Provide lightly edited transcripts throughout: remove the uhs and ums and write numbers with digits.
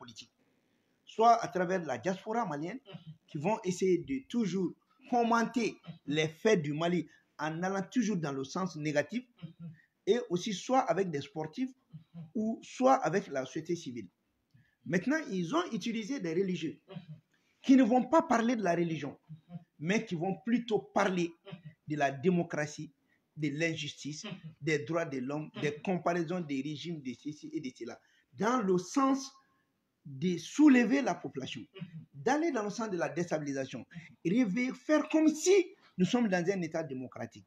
politique, soit à travers la diaspora malienne, qui vont essayer de toujours commenter les faits du Mali en allant toujours dans le sens négatif, et aussi soit avec des sportifs ou soit avec la société civile. Maintenant, ils ont utilisé des religieux qui ne vont pas parler de la religion, mais qui vont plutôt parler de la démocratie, de l'injustice, des droits de l'homme, des comparaisons des régimes de ceci et de cela, dans le sens de soulever la population, d'aller dans le sens de la déstabilisation, faire comme si nous sommes dans un État démocratique.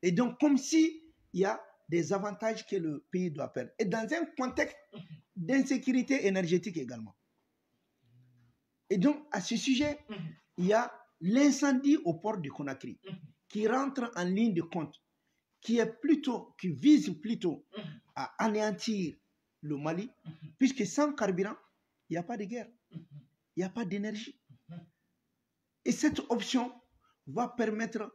Et donc, comme si il y a des avantages que le pays doit perdre. Et dans un contexte d'insécurité énergétique également. Et donc, à ce sujet, il y a l'incendie au port de Conakry qui rentre en ligne de compte, qui vise plutôt à anéantir le Mali, puisque sans carburant, il n'y a pas de guerre, il n'y a pas d'énergie. Et cette option va permettre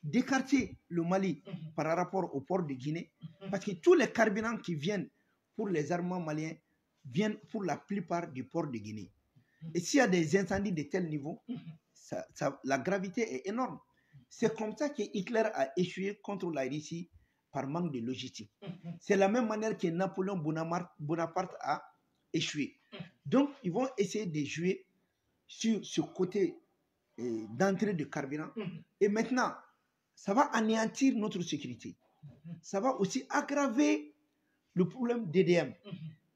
d'écarter le Mali par rapport au port de Guinée, parce que tous les carburants qui viennent pour les armements maliens viennent pour la plupart du port de Guinée. Et s'il y a des incendies de tel niveau, la gravité est énorme. C'est comme ça que Hitler a échoué contre la Russie par manque de logistique. C'est la même manière que Napoléon Bonaparte a échoué. Donc, ils vont essayer de jouer sur ce côté d'entrée de carburant. Et maintenant, ça va anéantir notre sécurité. Ça va aussi aggraver le problème d'EDM.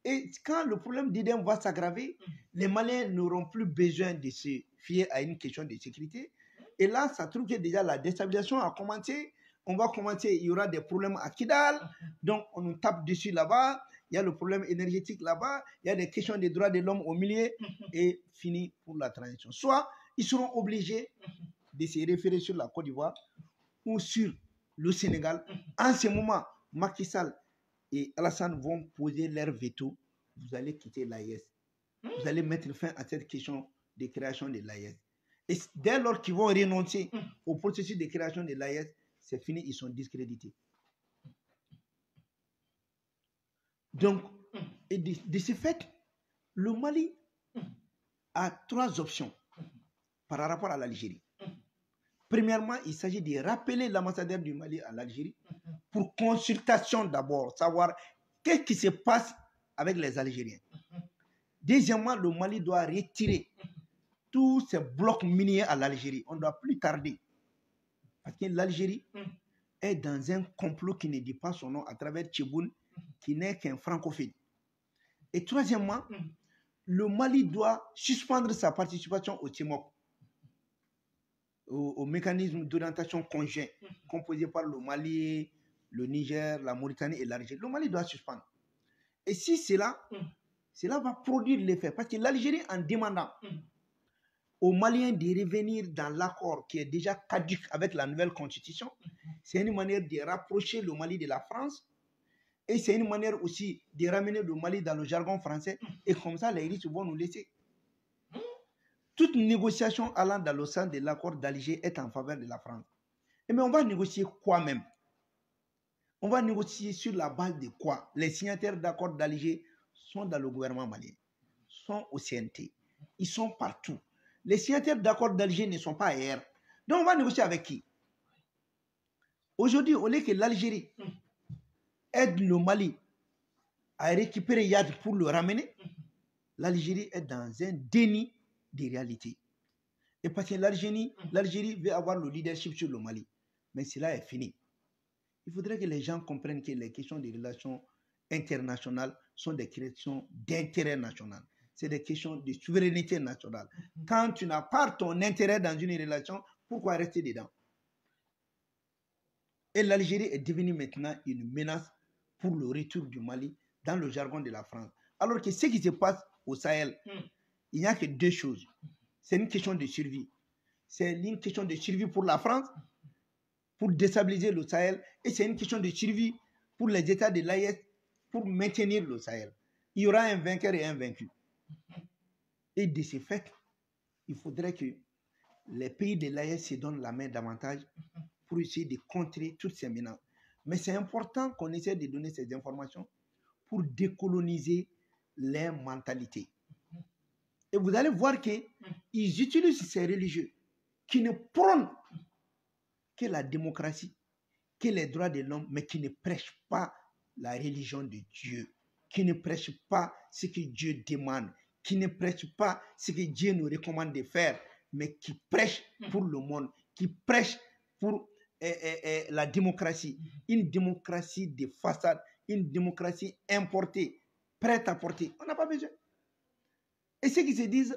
Et quand le problème d'EDM va s'aggraver, les Maliens n'auront plus besoin de se fier à une question de sécurité. Et là, ça trouve que déjà la déstabilisation a commencé. On va commencer, il y aura des problèmes à Kidal, donc on nous tape dessus là-bas. Il y a le problème énergétique là-bas. Il y a des questions des droits de l'homme au milieu et fini pour la transition. Soit ils seront obligés de se référer sur la Côte d'Ivoire ou sur le Sénégal. En ce moment, Macky Sall et Alassane vont poser leur veto. Vous allez quitter l'AES. Vous allez mettre fin à cette question de création de l'AES. Et dès lors qu'ils vont renoncer au processus de création de l'AES, c'est fini, ils sont discrédités. Donc, et de ce fait, le Mali a trois options par rapport à l'Algérie. Premièrement, il s'agit de rappeler l'ambassadeur du Mali à l'Algérie pour consultation d'abord, savoir qu'est-ce qui se passe avec les Algériens. Deuxièmement, le Mali doit retirer tous ces blocs miniers à l'Algérie. On ne doit plus tarder. Parce que l'Algérie est dans un complot qui ne dit pas son nom à travers Tcheboun, qui n'est qu'un francophile. Et troisièmement, le Mali doit suspendre sa participation au TIMOC, au mécanisme d'orientation conjoint composé par le Mali, le Niger, la Mauritanie et l'Algérie. Le Mali doit suspendre. Et si cela va produire l'effet, parce que l'Algérie, en demandant aux Maliens de revenir dans l'accord qui est déjà caduc avec la nouvelle constitution, c'est une manière de rapprocher le Mali de la France et c'est une manière aussi de ramener le Mali dans le jargon français et comme ça les Russes vont nous laisser. Toute négociation allant dans le sens de l'accord d'Alger est en faveur de la France. Mais on va négocier quoi même? On va négocier sur la base de quoi? Les signataires d'accord d'Alger sont dans le gouvernement malien, sont au CNT, ils sont partout. Les signataires d'accord d'Alger ne sont pas ailleurs. Donc on va négocier avec qui? Aujourd'hui, au lieu que l'Algérie aide le Mali à récupérer Yad pour le ramener, l'Algérie est dans un déni de réalité. Et parce que l'Algérie veut avoir le leadership sur le Mali. Mais cela est fini. Il faudrait que les gens comprennent que les questions de relations internationales sont des questions d'intérêt national. C'est des questions de souveraineté nationale. Quand tu n'as pas ton intérêt dans une relation, pourquoi rester dedans? Et l'Algérie est devenue maintenant une menace pour le retour du Mali dans le jargon de la France. Alors que ce qui se passe au Sahel, il n'y a que deux choses. C'est une question de survie. C'est une question de survie pour la France, pour déstabiliser le Sahel, et c'est une question de survie pour les États de l'AES, pour maintenir le Sahel. Il y aura un vainqueur et un vaincu. Et de ce fait, il faudrait que les pays de l'AES se donnent la main davantage pour essayer de contrer toutes ces menaces. Mais c'est important qu'on essaie de donner ces informations pour décoloniser les mentalités. Et vous allez voir qu'ils utilisent ces religieux qui ne prônent que la démocratie, que les droits de l'homme, mais qui ne prêchent pas la religion de Dieu, qui ne prêchent pas ce que Dieu demande, qui ne prêchent pas ce que Dieu nous recommande de faire, mais qui prêchent pour le monde, qui prêchent pour la démocratie, une démocratie de façade, une démocratie importée, prête à porter. On n'a pas besoin. Et ceux qui se disent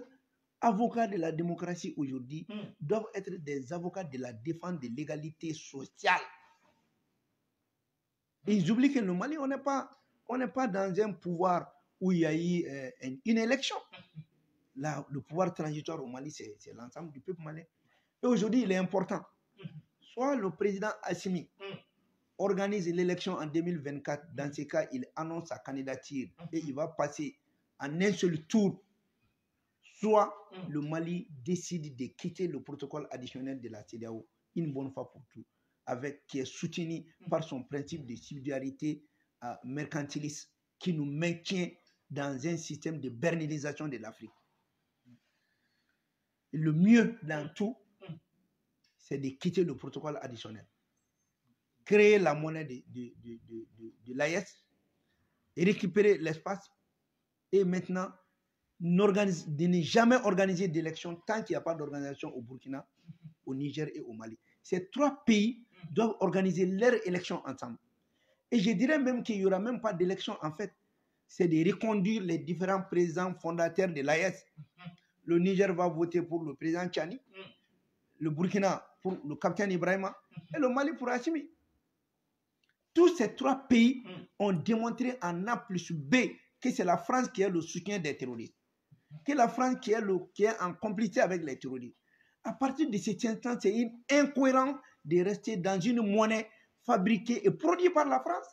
avocats de la démocratie aujourd'hui doivent être des avocats de la défense de l'égalité sociale. Et ils oublient que le Mali, on n'est pas dans un pouvoir où il y a eu une élection. Là, le pouvoir transitoire au Mali, c'est l'ensemble du peuple malien. Et aujourd'hui, il est important. Soit le président Assimi organise l'élection en 2024. Dans ce cas, il annonce sa candidature et il va passer en un seul tour. Soit le Mali décide de quitter le protocole additionnel de la CEDEAO une bonne fois pour toutes, qui est soutenu par son principe de subsidiarité mercantiliste qui nous maintient dans un système de bernilisation de l'Afrique. Le mieux dans tout, c'est de quitter le protocole additionnel. Créer la monnaie de l'AES, récupérer l'espace et maintenant de ne jamais organiser d'élection tant qu'il n'y a pas d'organisation au Burkina, au Niger et au Mali. Ces trois pays doivent organiser leurs élections ensemble. Et je dirais même qu'il n'y aura même pas d'élection en fait. C'est de reconduire les différents présidents fondateurs de l'AES. Le Niger va voter pour le président Tchani, le Burkina pour le capitaine Ibrahima et le Mali pour Assimi. Tous ces trois pays ont démontré en A plus B que c'est la France qui est le soutien des terroristes, que la France qui est en complicité avec les terroristes. À partir de cet instant, c'est incohérent de rester dans une monnaie fabriquée et produite par la France.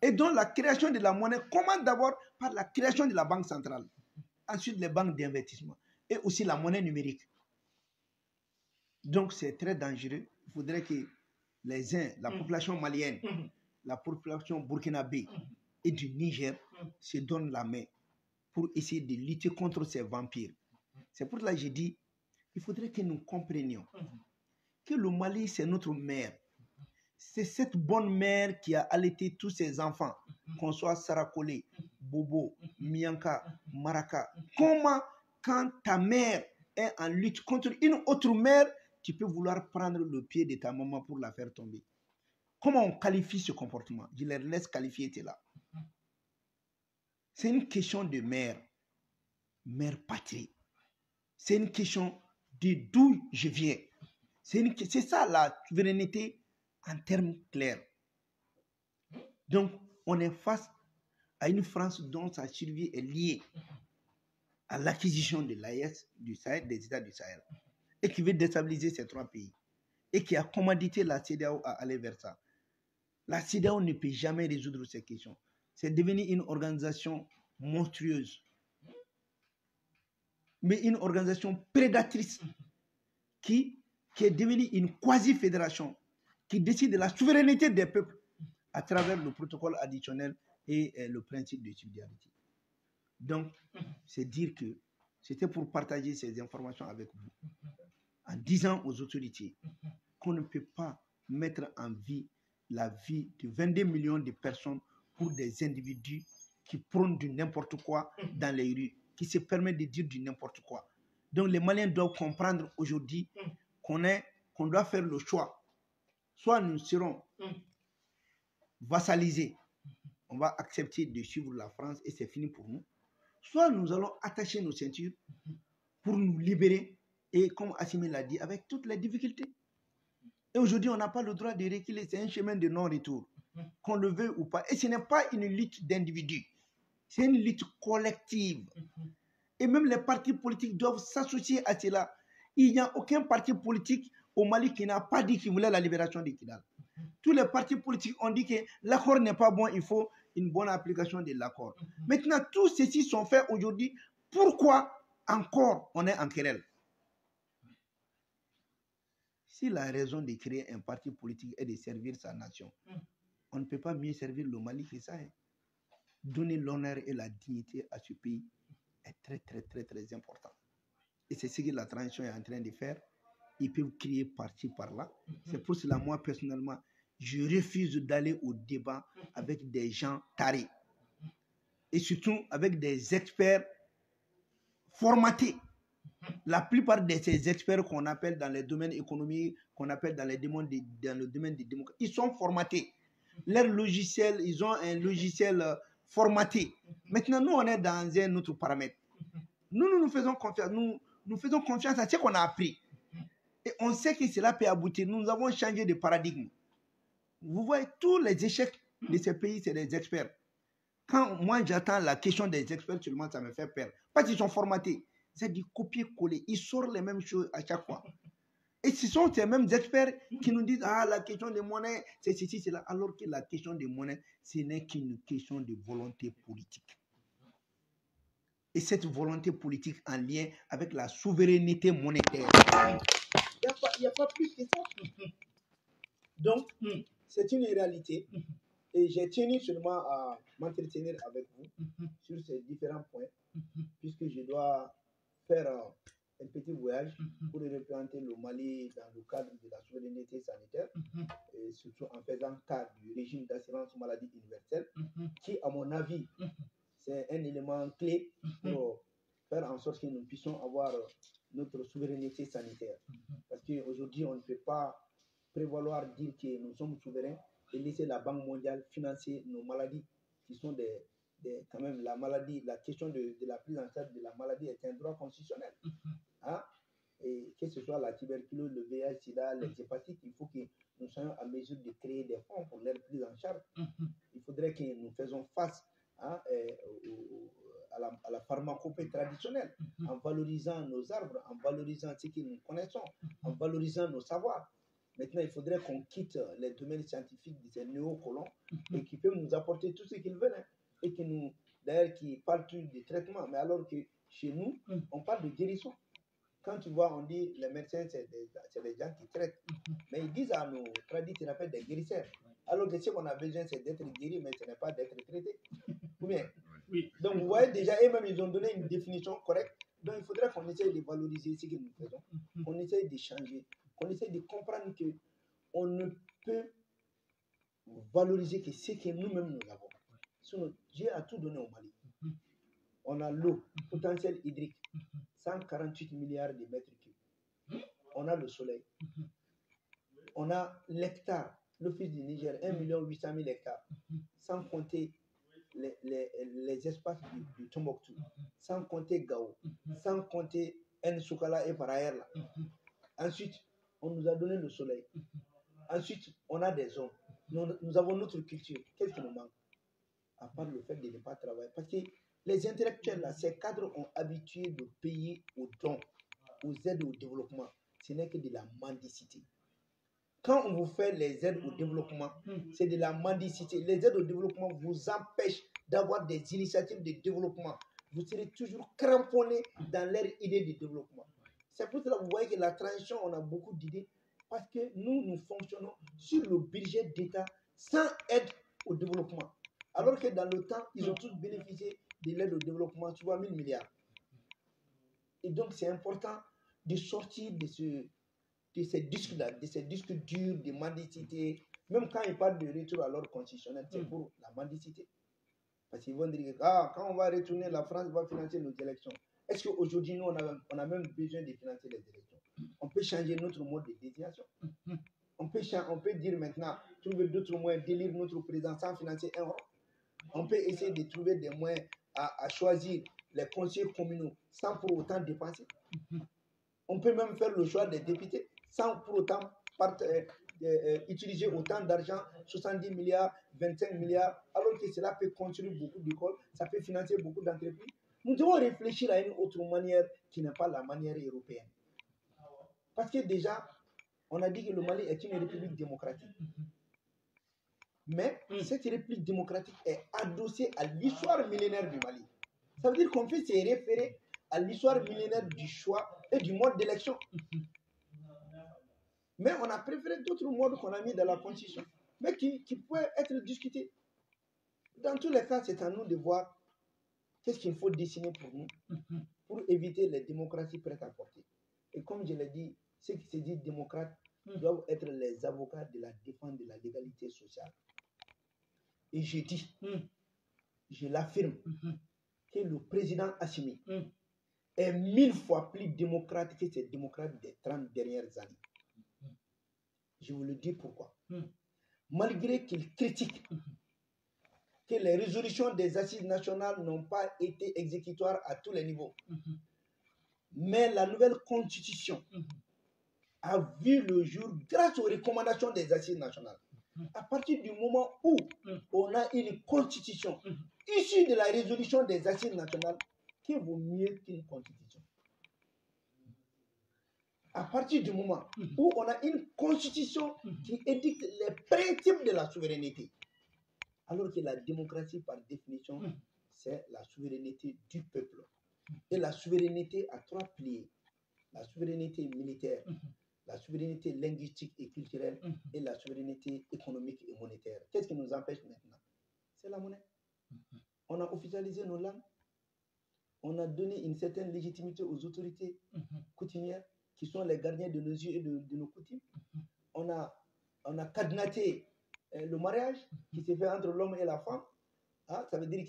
Et donc la création de la monnaie commence d'abord par la création de la banque centrale, ensuite les banques d'investissement et aussi la monnaie numérique. Donc c'est très dangereux. Il faudrait que la population malienne, la population burkinabé et du Niger se donnent la main pour essayer de lutter contre ces vampires. C'est pour cela que j'ai dit, il faudrait que nous comprenions que le Mali, c'est notre mère. C'est cette bonne mère qui a allaité tous ses enfants, qu'on soit Sarakole, Bobo, Mianka, Maraka. Comment, quand ta mère est en lutte contre une autre mère, tu peux vouloir prendre le pied de ta maman pour la faire tomber? Comment on qualifie ce comportement? Je les laisse qualifier cela. C'est une question de mère patrie. C'est une question de d'où je viens. C'est ça la souveraineté en termes clairs. Donc, on est face à une France dont sa survie est liée à l'acquisition de l'AES, du Sahel, des États du Sahel, et qui veut déstabiliser ces trois pays, et qui a commandité la CEDEAO à aller vers ça. La CEDEAO ne peut jamais résoudre ces questions. C'est devenu une organisation monstrueuse, mais une organisation prédatrice qui est devenue une quasi-fédération qui décide de la souveraineté des peuples à travers le protocole additionnel et le principe de subsidiarité. Donc, c'est dire que c'était pour partager ces informations avec vous, en disant aux autorités qu'on ne peut pas mettre en vie la vie de 22 millions de personnes pour des individus qui prônent du n'importe quoi dans les rues, qui se permettent de dire du n'importe quoi. Donc, les Maliens doivent comprendre aujourd'hui qu'on doit faire le choix. Soit nous serons vassalisés, on va accepter de suivre la France et c'est fini pour nous. Soit nous allons attacher nos ceintures pour nous libérer et, comme Assimi l'a dit, avec toutes les difficultés. Et aujourd'hui, on n'a pas le droit de reculer. C'est un chemin de non-retour, qu'on le veuille ou pas. Et ce n'est pas une lutte d'individus, c'est une lutte collective. Et même les partis politiques doivent s'associer à cela. Il n'y a aucun parti politique au Mali qui n'a pas dit qu'il voulait la libération de Kidal. Tous les partis politiques ont dit que l'accord n'est pas bon, il faut une bonne application de l'accord. Maintenant, tous ceci sont faits aujourd'hui. Pourquoi encore on est en querelle? Si la raison de créer un parti politique est de servir sa nation, on ne peut pas mieux servir le Mali que ça. donner l'honneur et la dignité à ce pays est très, très, très, très important. Et c'est ce que la transition est en train de faire. Ils peuvent crier par-ci, par-là. C'est pour cela, moi, personnellement, je refuse d'aller au débat avec des gens tarés. Et surtout avec des experts formatés. La plupart de ces experts qu'on appelle dans les domaines économiques, qu'on appelle dans le domaine des démocraties, ils sont formatés. Leur logiciel, ils ont un logiciel formaté. Maintenant, nous, on est dans un autre paramètre. Nous faisons confiance. Nous faisons confiance à ce qu'on a appris. Et on sait que cela peut aboutir. Nous avons changé de paradigme. Vous voyez, tous les échecs de ces pays, c'est des experts. Quand moi, j'attends la question des experts, seulement, ça me fait peur. Parce qu'ils sont formatés. C'est du copier-coller. Ils sortent les mêmes choses à chaque fois. Et ce sont ces mêmes experts qui nous disent, ah, la question des monnaies, c'est ceci, c'est là. Alors que la question des monnaies, ce n'est qu'une question de volonté politique. Et cette volonté politique en lien avec la souveraineté monétaire. Il n'y a pas plus que ça. Donc, c'est une réalité. Et j'ai tenu seulement à m'entretenir avec vous sur ces différents points, puisque je dois faire un petit voyage pour représenter le Mali dans le cadre de la souveraineté sanitaire, et surtout en faisant cas du régime d'assurance maladie universelle, qui, à mon avis, c'est un élément clé pour faire en sorte que nous puissions avoir notre souveraineté sanitaire. Parce qu'aujourd'hui, on ne peut pas prévaloir dire que nous sommes souverains et laisser la Banque mondiale financer nos maladies, qui sont quand même la maladie, la question de la prise en charge de la maladie est un droit constitutionnel. Hein? Et que ce soit la tuberculose, le VIH, SIDA, les hépatites, il faut que nous soyons à mesure de créer des fonds pour leur prise en charge. Il faudrait que nous fassions face à la pharmacopée traditionnelle, en valorisant nos arbres, en valorisant ce que nous connaissons, en valorisant nos savoirs. Maintenant, il faudrait qu'on quitte les domaines scientifiques de ces néocolons et qui peuvent nous apporter tout ce qu'ils veulent, hein, et qui nous, d'ailleurs, qui parlent tous de traitement, mais alors que chez nous, on parle de guérison. Quand tu vois, on dit les médecins, c'est des gens qui traitent, mais ils disent à nos tradithérapeutes des guérisseurs. Alors que ce qu'on a besoin, c'est d'être guéri, mais ce n'est pas d'être traité. Ou bien. Oui. Donc, vous voyez déjà, eux-mêmes, ils ont donné une définition correcte. Donc, il faudrait qu'on essaye de valoriser ce que nous faisons, qu'on essaye d'échanger, qu'on essaye de comprendre qu'on ne peut valoriser que ce que nous-mêmes nous avons. Sinon, Dieu a tout donné au Mali. On a l'eau, potentiel hydrique, 148 milliards de mètres cubes. On a le soleil. On a l'hectare, l'Office du Niger, 1 800 000 hectares, sans compter les espaces du Tombouctou, sans compter Gao, sans compter Nsoukala et Parayer. Ensuite, on nous a donné le soleil. Ensuite, on a des zones. Nous avons notre culture. Qu'est-ce qui nous manque? À part le fait de ne pas travailler. Parce que les intellectuels, là, ces cadres ont habitué de payer aux dons, aux aides au développement. Ce n'est que de la mendicité. Quand on vous fait les aides au développement, c'est de la mendicité. Les aides au développement vous empêchent d'avoir des initiatives de développement. Vous serez toujours cramponné dans leur idée de développement. C'est pour cela que vous voyez que la transition, on a beaucoup d'idées, parce que nous fonctionnons sur le budget d'État sans aide au développement. Alors que dans le temps, ils ont tous bénéficié de l'aide au développement, souvent 1000 milliards. Et donc, c'est important de sortir de ces disques-là, de ces disques durs de mendicité. Même quand ils parlent de retour à l'ordre constitutionnel, c'est pour la mendicité. Parce qu'ils vont dire que quand on va retourner, la France va financer nos élections. Est-ce qu'aujourd'hui, nous, on a même besoin de financer les élections? On peut changer notre mode de désignation. On peut dire maintenant, trouver d'autres moyens d'élire notre président sans financer un rond. On peut essayer de trouver des moyens à choisir les conseillers communaux sans pour autant dépenser. On peut même faire le choix des députés sans pour autant utiliser autant d'argent, 70 milliards, 25 milliards, alors que cela peut construire beaucoup d'écoles, ça peut financer beaucoup d'entreprises. Nous devons réfléchir à une autre manière qui n'est pas la manière européenne. Parce que déjà, on a dit que le Mali est une république démocratique. Mais cette république démocratique est adossée à l'histoire millénaire du Mali. Ça veut dire qu'on peut se référer à l'histoire millénaire du choix et du mode d'élection. Mais on a préféré d'autres modes qu'on a mis dans la constitution, mais qui pouvaient être discutés. Dans tous les cas, c'est à nous de voir qu'est-ce qu'il faut dessiner pour nous, pour éviter les démocraties prêtes à porter. Et comme je l'ai dit, ceux qui se disent démocrates doivent être les avocats de la défense de la légalité sociale. Et je dis, je l'affirme, que le président Assimi est 1000 fois plus démocrate que ces démocrates des 30 dernières années. Je vous le dis pourquoi. Malgré qu'il critique que les résolutions des assises nationales n'ont pas été exécutoires à tous les niveaux, mais la nouvelle constitution a vu le jour grâce aux recommandations des assises nationales. À partir du moment où on a une constitution issue de la résolution des assises nationales, qui vaut mieux qu'une constitution? À partir du moment où on a une constitution qui édicte les principes de la souveraineté, alors que la démocratie, par définition, c'est la souveraineté du peuple. Et la souveraineté a 3 piliers. La souveraineté militaire, la souveraineté linguistique et culturelle et la souveraineté économique et monétaire. Qu'est-ce qui nous empêche maintenant? C'est la monnaie. On a officialisé nos langues. On a donné une certaine légitimité aux autorités coutumières qui sont les gardiens de nos yeux et de nos coutumes. On a cadenaté le mariage qui se fait entre l'homme et la femme. Ça veut dire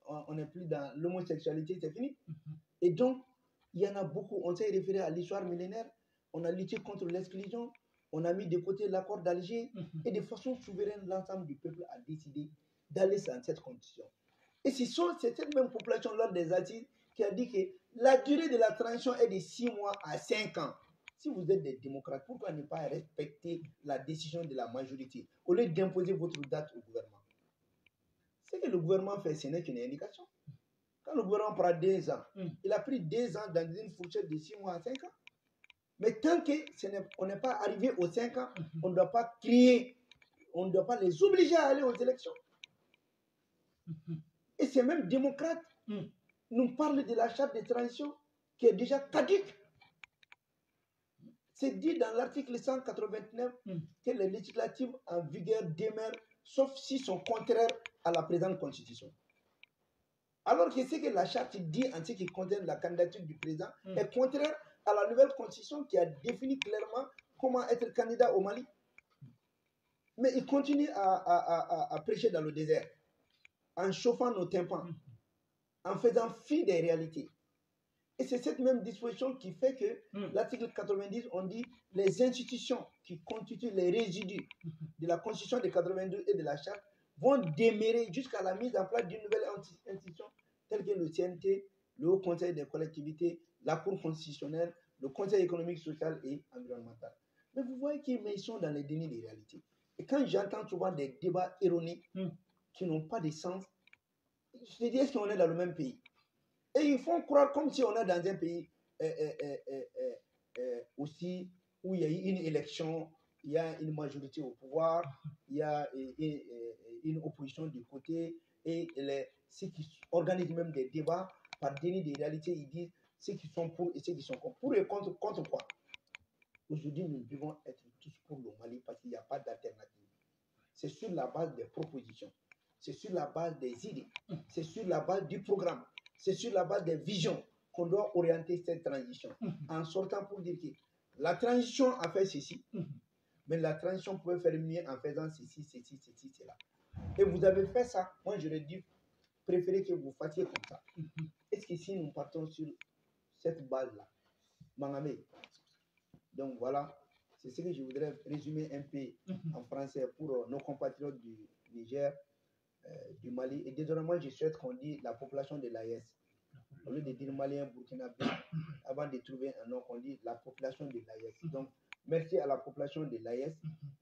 qu'on n'est plus dans l'homosexualité, c'est fini. Et donc, il y en a beaucoup. On s'est référé à l'histoire millénaire. On a lutté contre l'exclusion. On a mis de côté l'accord d'Alger. Et de façon souveraine, l'ensemble du peuple a décidé d'aller dans cette condition. Et c'est cette même population lors des assises qui a dit que la durée de la transition est de 6 mois à 5 ans. Si vous êtes des démocrates, pourquoi ne pas respecter la décision de la majorité au lieu d'imposer votre date au gouvernement? Ce que le gouvernement fait, ce n'est qu'une indication. Quand le gouvernement prend 2 ans, il a pris 2 ans dans une fourchette de 6 mois à 5 ans. Mais tant qu'on n'est pas arrivé aux 5 ans, on ne doit pas crier, on ne doit pas les obliger à aller aux élections. Et ces mêmes démocrates nous parlent de la charte de transition qui est déjà caduque. C'est dit dans l'article 189 que les législatives en vigueur demeurent, sauf s'ils sont contraires à la présente constitution. Alors que ce que la charte dit en ce qui concerne la candidature du président est contraire à la nouvelle constitution qui a défini clairement comment être candidat au Mali. Mais ils continuent à prêcher dans le désert, en chauffant nos tympans, en faisant fi des réalités. Et c'est cette même disposition qui fait que l'article 90, on dit les institutions qui constituent les résidus de la Constitution de 92 et de la Charte vont demeurer jusqu'à la mise en place d'une nouvelle institution telle que le CNT, le Haut Conseil des collectivités, la Cour constitutionnelle, le Conseil économique, social et environnemental. Mais vous voyez qu'ils sont dans les dénis des réalités. Et quand j'entends souvent des débats ironiques qui n'ont pas de sens, je me dis, est-ce qu'on est dans le même pays? Et ils font croire comme si on est dans un pays aussi où il y a eu une élection, il y a une majorité au pouvoir, il y a une opposition du côté, et ceux qui organisent même des débats par déni des réalités, ils disent ceux qui sont pour et ceux qui sont contre. Pour et contre quoi? Aujourd'hui, nous devons être tous pour le Mali parce qu'il n'y a pas d'alternative. C'est sur la base des propositions, c'est sur la base des idées, c'est sur la base du programme. C'est sur la base des visions qu'on doit orienter cette transition. En sortant pour dire que la transition a fait ceci, mais la transition pouvait faire mieux en faisant ceci, cela. Et vous avez fait ça, moi j'aurais dû préférer que vous fassiez comme ça. Est-ce que si nous partons sur cette base-là, Mangamé, donc voilà, c'est ce que je voudrais résumer un peu en français pour nos compatriotes du Niger, du Mali. Et désormais, moi, je souhaite qu'on dise la population de l'AES. Au lieu de dire Malien, Burkinabé, avant de trouver un nom, on dit la population de l'AES. Donc, merci à la population de l'AES.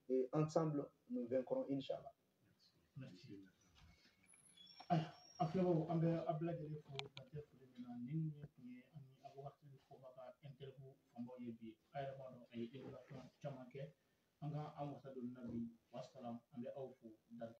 Et ensemble, nous vaincrons, Inch'Allah. Merci. Alors, après, on va